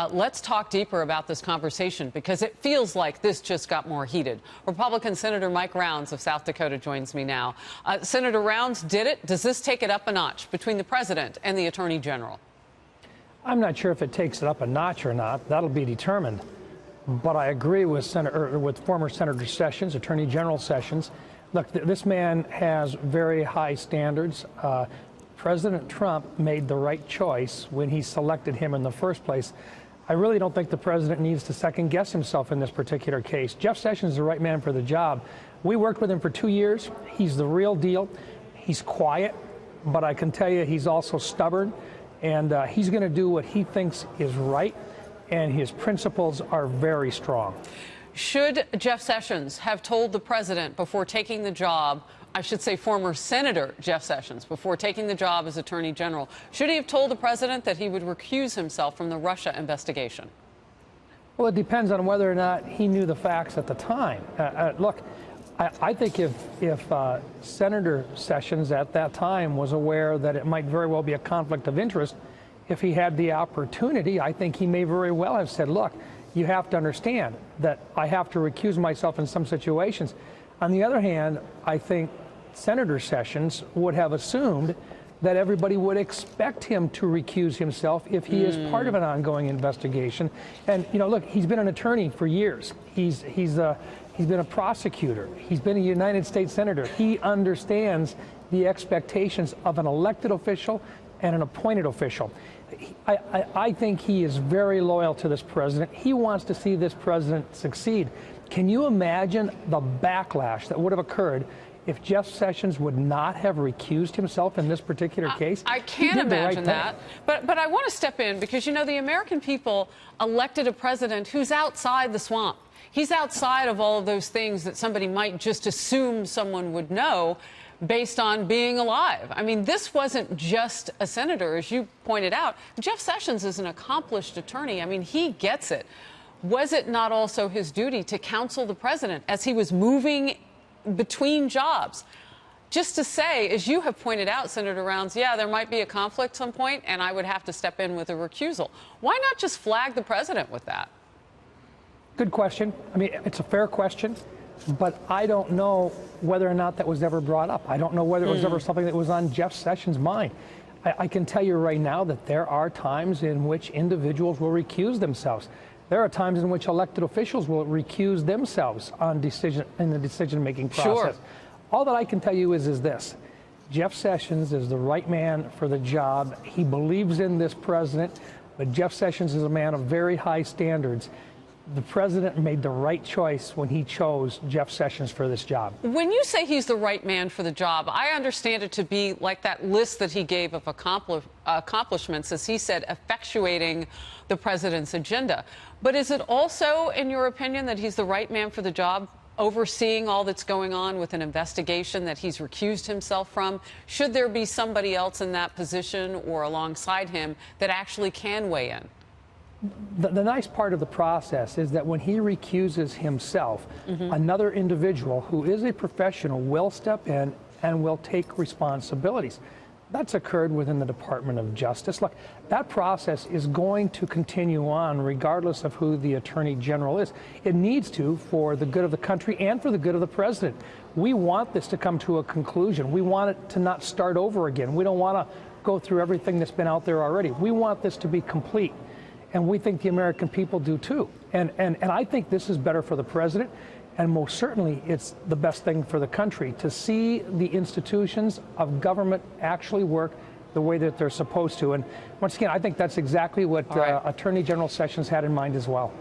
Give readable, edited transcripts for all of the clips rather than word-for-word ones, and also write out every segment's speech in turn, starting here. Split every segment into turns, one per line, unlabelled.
Let's talk deeper about this conversation because it feels like this just got more heated. Republican Senator Mike Rounds of South Dakota joins me now. Senator Rounds, did it? Does this take it up a notch between the president and the attorney general?
I'm not sure if it takes it up a notch or not. That'll be determined. But I agree with former Senator Sessions, Attorney General Sessions. Look, this man has very high standards. President Trump made the right choice when he selected him in the first place. I really don't think the president needs to second guess himself in this particular case. Jeff Sessions is the right man for the job. We worked with him for 2 years. He's the real deal. He's quiet, but I can tell you he's also stubborn, and he's going to do what he thinks is right, and his principles are very strong.
Should Jeff Sessions have told the president before taking the job, I should say former Senator Jeff Sessions, before taking the job as Attorney General, should he have told the president that he would recuse himself from the Russia investigation?
Well, it depends on whether or not he knew the facts at the time. Look, I think if Senator Sessions at that time was aware that it might very well be a conflict of interest, if he had the opportunity, I think he may very well have said, look, you have to understand that I have to recuse myself in some situations. On the other hand, I think Senator Sessions would have assumed that everybody would expect him to recuse himself if he is part of an ongoing investigation. And, you know, look, he's been an attorney for years. He's been a prosecutor. He's been a United States Senator. He understands the expectations of an elected official and an appointed official. I think he is very loyal to this president. He wants to see this president succeed. Can you imagine the backlash that would have occurred if Jeff Sessions would not have recused himself in this particular case?
I can't imagine that. But I want to step in because, you know, the American people elected a president who's outside the swamp. He's outside of all of those things that somebody might just assume someone would know based on being alive. I mean, this wasn't just a senator, as you pointed out. Jeff Sessions is an accomplished attorney. I mean, he gets it. Was it not also his duty to counsel the president as he was moving between jobs? Just to say, as you have pointed out, Senator Rounds, yeah, there might be a conflict at some point, and I would have to step in with a recusal. Why not just flag the president with that?
Good question. I mean, it's a fair question, but I don't know whether or not that was ever brought up. I don't know whether it was ever something that was on Jeff Sessions' mind. I can tell you right now that there are times in which individuals will recuse themselves. There are times in which elected officials will recuse themselves in the decision-making process.
Sure.
All that I can tell you is this. Jeff Sessions is the right man for the job. He believes in this president, but Jeff Sessions is a man of very high standards. The president made the right choice when he chose Jeff Sessions for this job.
When you say he's the right man for the job, I understand it to be like that list that he gave of accomplishments, as he said, effectuating the president's agenda. But is it also, in your opinion, that he's the right man for the job, overseeing all that's going on with an investigation that he's recused himself from? Should there be somebody else in that position or alongside him that actually can weigh in?
The nice part of the process is that when he recuses himself, another individual who is a professional will step in and will take responsibilities. That's occurred within the Department of Justice. Look, that process is going to continue on regardless of who the Attorney General is. It needs to for the good of the country and for the good of the president. We want this to come to a conclusion. We want it to not start over again. We don't want to go through everything that's been out there already. We want this to be complete. And we think the American people do too. And I think this is better for the president, and most certainly it's the best thing for the country to see the institutions of government actually work the way that they're supposed to. And once again, I think that's exactly what Attorney General Sessions had in mind as well.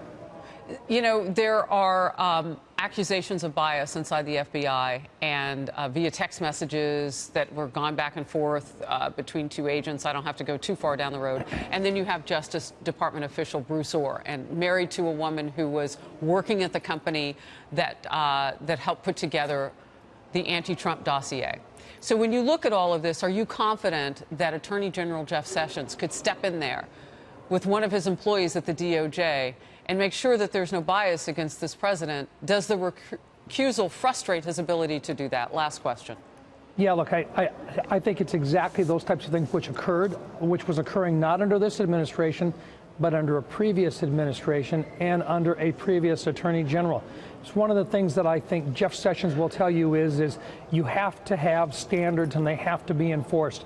You know, there are accusations of bias inside the FBI and via text messages that were gone back and forth between two agents. I don't have to go too far down the road. And then you have Justice Department official Bruce Orr, and married to a woman who was working at the company that helped put together the anti-Trump dossier. So when you look at all of this, are you confident that Attorney General Jeff Sessions could step in there with one of his employees at the DOJ and make sure that there's no bias against this president? Does the recusal frustrate his ability to do that? Last question.
Yeah, look, I think it's exactly those types of things which was occurring not under this administration, but under a previous administration and under a previous Attorney General. It's one of the things that I think Jeff Sessions will tell you is you have to have standards and they have to be enforced.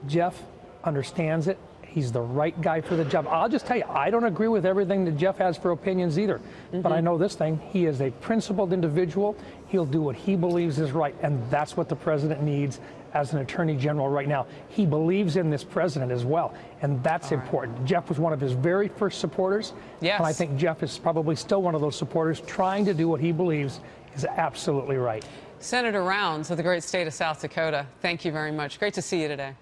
Jeff understands it. He's the right guy for the job. I'll just tell you, I don't agree with everything that Jeff has for opinions either. But I know this thing, he is a principled individual. He'll do what he believes is right, and that's what the president needs as an attorney general right now. He believes in this president as well, and that's important. Jeff was one of his very first supporters.
Yes.
And I think Jeff is probably still one of those supporters trying to do what he believes is absolutely right.
Senator Rounds of the great state of South Dakota, thank you very much. Great to see you today.